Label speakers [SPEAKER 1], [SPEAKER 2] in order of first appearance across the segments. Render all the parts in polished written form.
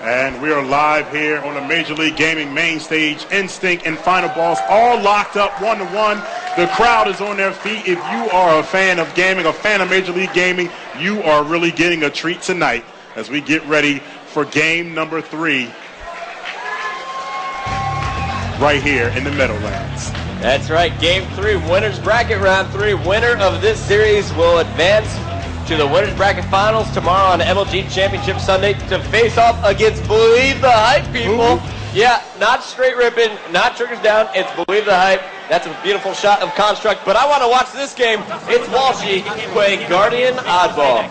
[SPEAKER 1] And we are live here on the Major League Gaming main stage. Instinct and Final Boss all locked up 1-1. The crowd is on their feet. If you are a fan of gaming, a fan of Major League Gaming, you are really getting a treat tonight as we get ready for game number 3 right here in the Meadowlands.
[SPEAKER 2] That's right, game 3, winners bracket round 3. Winner of this series will advance to the winners bracket finals tomorrow on MLG Championship Sunday to face off against Believe the Hype, people. Yeah, not straight ripping, not triggers down, it's Believe the Hype. That's a beautiful shot of Construct, but I want to watch this game. It's Walshy playing Guardian Oddball.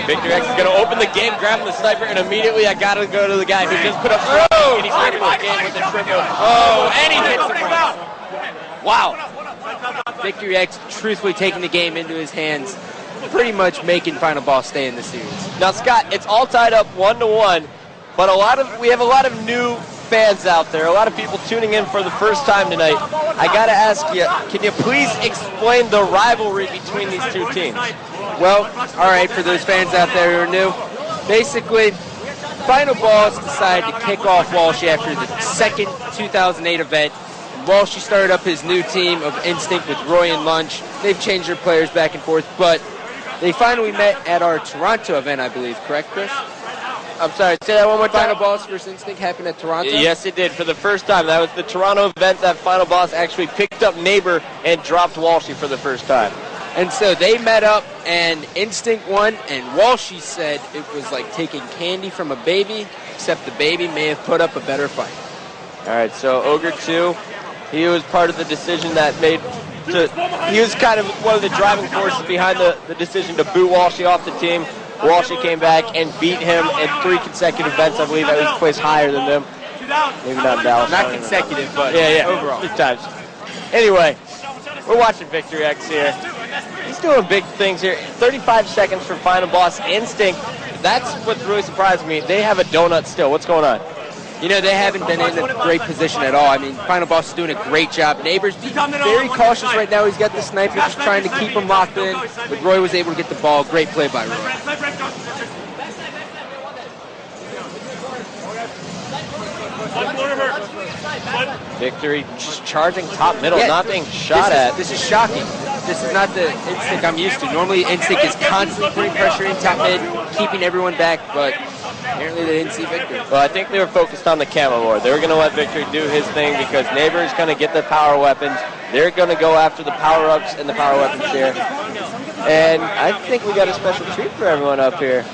[SPEAKER 2] Victor X is going to open the game, grabbing the sniper, and immediately I got to go to the guy who just put up and he's ready for the game with the triple. Oh, and he hits the cross. Wow.
[SPEAKER 3] Victor X truthfully taking the game into his hands, pretty much making Final Boss stay in the series.
[SPEAKER 2] Now, Scott, it's all tied up 1-1, but we have a lot of new fans out there, a lot of people tuning in for the first time tonight. I got to ask you, can you please explain the rivalry between these two teams?
[SPEAKER 3] Well, all right, for those fans out there who are new, basically, Final Boss decided to kick off Walshy after the second 2008 event. Walshy started up his new team of Instinct with Roy and Lunch. They've changed their players back and forth, but they finally met at our Toronto event, I believe. Correct, Chris?
[SPEAKER 2] I'm sorry, say that one more time.
[SPEAKER 3] Final Boss versus Instinct happened at Toronto?
[SPEAKER 2] Yes, it did. For the first time. That was the Toronto event that Final Boss actually picked up Neighbor and dropped Walshy for the first time.
[SPEAKER 3] And so they met up, and Instinct won, and Walshy said it was like taking candy from a baby, except the baby may have put up a better fight.
[SPEAKER 2] All right, so Ogre 2, he was part of the decision that he was kind of one of the driving forces behind the decision to boot Walshy off the team. Walshy came back and beat him in 3 consecutive events. I believe that was placed higher than them. Maybe not Dallas.
[SPEAKER 3] Not consecutive, but
[SPEAKER 2] yeah,
[SPEAKER 3] overall.
[SPEAKER 2] 3 times. Anyway, we're watching Victor X here. He's doing big things here. 35 seconds for Final Boss. Instinct, that's what really surprised me. They have a donut still. What's going on?
[SPEAKER 3] You know, they haven't been in a great position at all. I mean, Final Boss is doing a great job. Neighbor's very cautious right now. He's got the sniper, just trying to keep him locked in. But Roy was able to get the ball. Great play by Roy.
[SPEAKER 2] Victory just charging top middle, not being shot at.
[SPEAKER 3] This is shocking. This is not the Instinct I'm used to. Normally, Instinct is constantly putting pressure in top mid, keeping everyone back, but apparently they didn't see Victor.
[SPEAKER 2] Well, I think they were focused on the camo more. They were going to let Victor do his thing because Neighbor is going to get the power weapons. They're going to go after the power-ups and the power weapons here. And I think we got a special treat for everyone up here.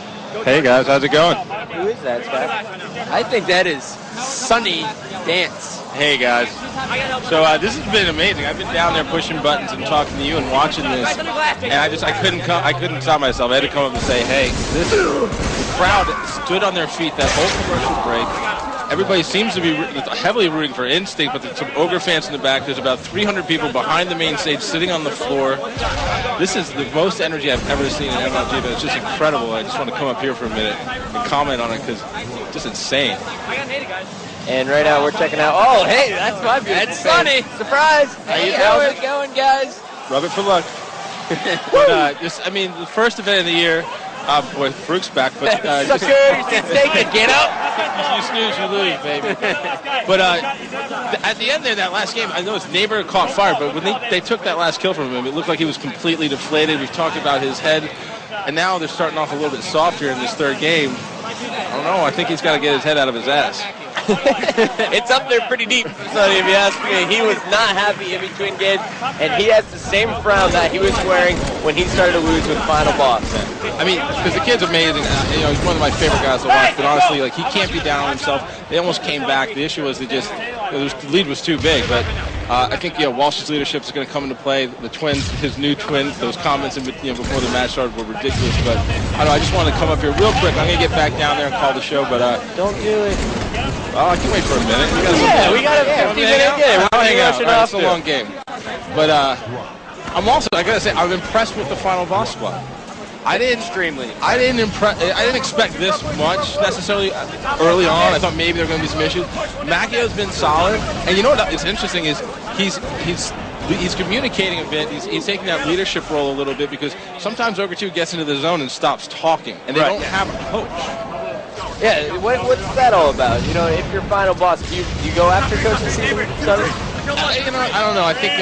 [SPEAKER 4] Hey guys, how's it going?
[SPEAKER 2] Who is that, Scott?
[SPEAKER 3] I think that is Sunny Dance.
[SPEAKER 4] Hey guys. So this has been amazing. I've been down there pushing buttons and talking to you and watching this, and I couldn't stop myself. I had to come up and say, hey, the crowd stood on their feet that whole commercial break. Everybody seems to be heavily rooting for Instinct, but there's some Ogre fans in the back. There's about 300 people behind the main stage sitting on the floor. This is the most energy I've ever seen in MLG, but it's just incredible. I just want to come up here for a minute and comment on it because it's just insane.
[SPEAKER 2] And right now we're checking out. Oh, hey, that's my beautiful.
[SPEAKER 3] That's Sunny.
[SPEAKER 2] Surprise.
[SPEAKER 3] Hey, how's it going, guys?
[SPEAKER 4] Rub it for luck. But I mean, the first event of the year. Boy, Farouk's back, but
[SPEAKER 2] sucker, get up.
[SPEAKER 4] You snooze, you lose, baby. But at the end there, that last game, I know his neighbor caught fire, but when they took that last kill from him, it looked like he was completely deflated. We've talked about his head, and now they're starting off a little bit soft here in this third game. I don't know. I think he's got to get his head out of his ass.
[SPEAKER 2] It's up there pretty deep, Sonny, if you ask me. He was not happy in between games, and he has the same frown that he was wearing when he started to lose with Final Boss.
[SPEAKER 4] I mean, because the kid's amazing. You know, he's one of my favorite guys to watch, but honestly, like, he can't be down on himself. They almost came back. The issue was the lead was too big, but I think Walsh's leadership is going to come into play. The twins, his new twins, those comments before the match started were ridiculous. But I don't know, I just wanted to come up here real quick. I'm going to get back down there and call the show, but
[SPEAKER 2] don't do it.
[SPEAKER 4] Oh, I can wait for a minute.
[SPEAKER 2] We got a 50-minute game.
[SPEAKER 4] I'll hang out. It's a long game. But I'm also, I got to say, I'm impressed with the Final Boss squad. I didn't expect this much necessarily early on. I thought maybe there were going to be some issues. Mackeo's been solid, and you know what is interesting is he's he's communicating a bit. He's taking that leadership role a little bit because sometimes Ogre 2 gets into the zone and stops talking, and they don't have a coach.
[SPEAKER 2] Yeah, what's that all about? You know, if you're final boss, do you go after coach this season, Sonny?
[SPEAKER 4] I don't know. I think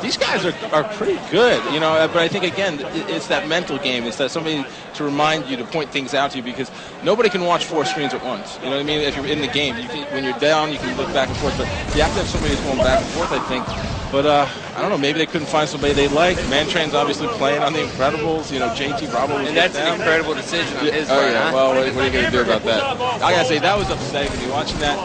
[SPEAKER 4] these guys are pretty good, you know, but I think, again, it's that mental game. It's that somebody to remind you, to point things out to you, because nobody can watch 4 screens at once. You know what I mean? If you're in the game, when you're down, you can look back and forth, but you have to have somebody who's going back and forth, I think. But I don't know, maybe they couldn't find somebody they like. Mantrain's obviously playing on the Incredibles. You know, JT Bravo was
[SPEAKER 3] and that's an incredible decision on his part.
[SPEAKER 4] Yeah. Well, what are you going to do about that? I got to say, that was upsetting to me. Watching that,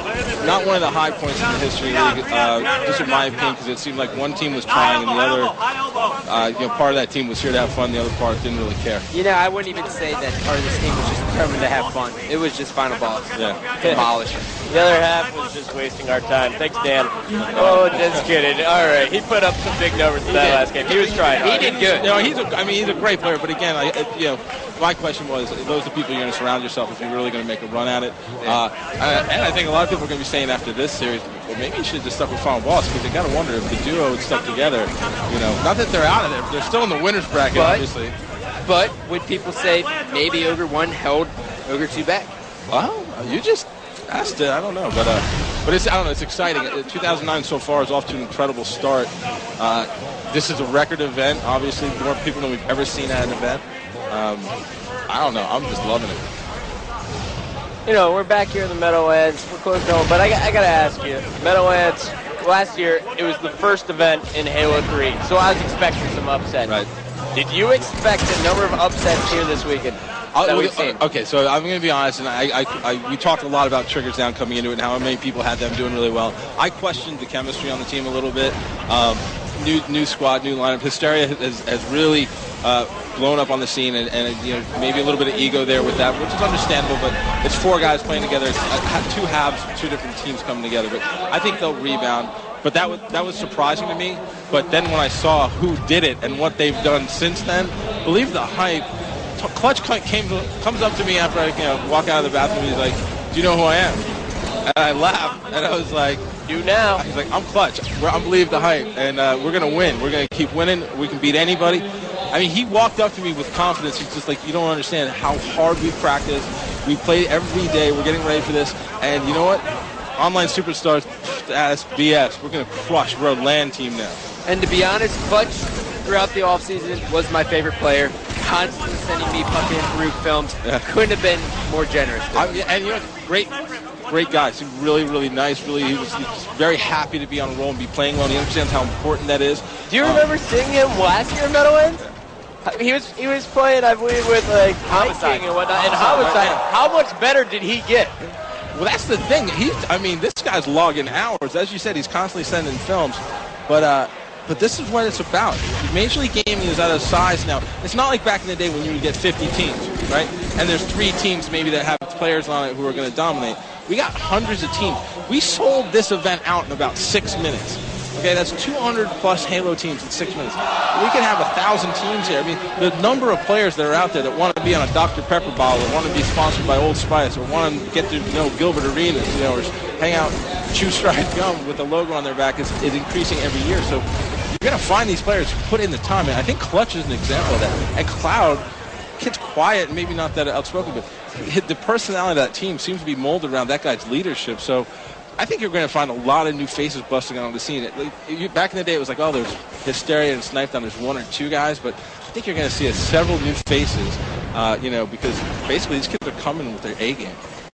[SPEAKER 4] not one of the high points in the history of the league, just in my opinion, because it seemed like one team was trying and the other, part of that team was here to have fun, the other part didn't really care.
[SPEAKER 3] You know, I wouldn't even say that part of this team was just determined to have fun. It was just final boss.
[SPEAKER 4] Yeah.
[SPEAKER 3] Demolish it.
[SPEAKER 2] The other half was just wasting our time. Thanks, Dan. Oh, just kidding. All right, he put up some big numbers in that last game. He was trying hard.
[SPEAKER 3] He did good.
[SPEAKER 4] You know, he's a great player, but again, my question was, those are the people you're going to surround yourself if you're really going to make a run at it. And I think a lot of people are going to be saying after this series, well, maybe you should have just stuck with final boss, because they got to wonder if the duo had stuck together. You know, not that they're out of there, but they're still in the winner's bracket, obviously.
[SPEAKER 3] But would people say maybe Ogre 1 held Ogre 2 back?
[SPEAKER 4] Well, you just asked it. I don't know, but it's, I don't know. It's exciting. 2009 so far is off to an incredible start. This is a record event. Obviously, more people than we've ever seen at an event. I don't know. I'm just loving it.
[SPEAKER 2] You know, we're back here in the Meadowlands. We're close to home, but I got to ask you, Meadowlands. Last year, it was the first event in Halo 3, so I was expecting some upsets.
[SPEAKER 4] Right.
[SPEAKER 2] Did you expect a number of upsets here this weekend?
[SPEAKER 4] Okay, so I'm going to be honest, and we talked a lot about Triggers Down coming into it and how many people had them doing really well. I questioned the chemistry on the team a little bit. New squad, new lineup. Hysteria has really blown up on the scene, and you know, maybe a little bit of ego there with that, which is understandable, but it's 4 guys playing together. It's 2 halves, 2 different teams coming together, but I think they'll rebound. But that was surprising to me. But then when I saw who did it and what they've done since then, believe the hype. Clutch comes up to me after I walk out of the bathroom. He's like, "Do you know who I am?" And I laughed, and I was like,
[SPEAKER 2] "You now."
[SPEAKER 4] He's like, "I'm Clutch. I believe the hype, and we're gonna win. We're gonna keep winning. We can beat anybody." I mean, he walked up to me with confidence. He's just like, "You don't understand how hard we practice. We play every day. We're getting ready for this, and you know what? Online superstars, that's BS. We're gonna crush. We're a LAN team now."
[SPEAKER 3] And to be honest, Clutch throughout the offseason was my favorite player. Constantly sending me fucking Root films.
[SPEAKER 4] Yeah.
[SPEAKER 3] Couldn't have been more generous.
[SPEAKER 4] And you know, great guy. He's really, really nice. He was very happy to be on a roll and be playing well. He understands how important that is.
[SPEAKER 2] Do you remember seeing him last year in Meadowlands? He was playing, I believe, with like Homicide and whatnot. And Homicide, how much better did he get?
[SPEAKER 4] Well, that's the thing. This guy's logging hours. As you said, he's constantly sending films. But this is what it's about. Major League Gaming is at a size now. It's not like back in the day when you would get 50 teams, right? And there's 3 teams maybe that have players on it who are going to dominate. We got hundreds of teams. We sold this event out in about 6 minutes. Okay, that's 200 plus Halo teams in 6 minutes. We can have 1,000 teams here. I mean, the number of players that are out there that want to be on a Dr. Pepper bottle, or want to be sponsored by Old Spice, or want to get to know Gilbert Arenas, or hang out, chew stride gum with a logo on their back is increasing every year. So you're going to find these players who put in the time. And I think Clutch is an example of that. And Cloud, kid's quiet, maybe not that outspoken, but the personality of that team seems to be molded around that guy's leadership. So I think you're going to find a lot of new faces busting on the scene. Back in the day, it was like, oh, there's Hysteria and Snipe Down. There's 1 or 2 guys, but I think you're going to see several new faces, because basically these kids are coming with their A game.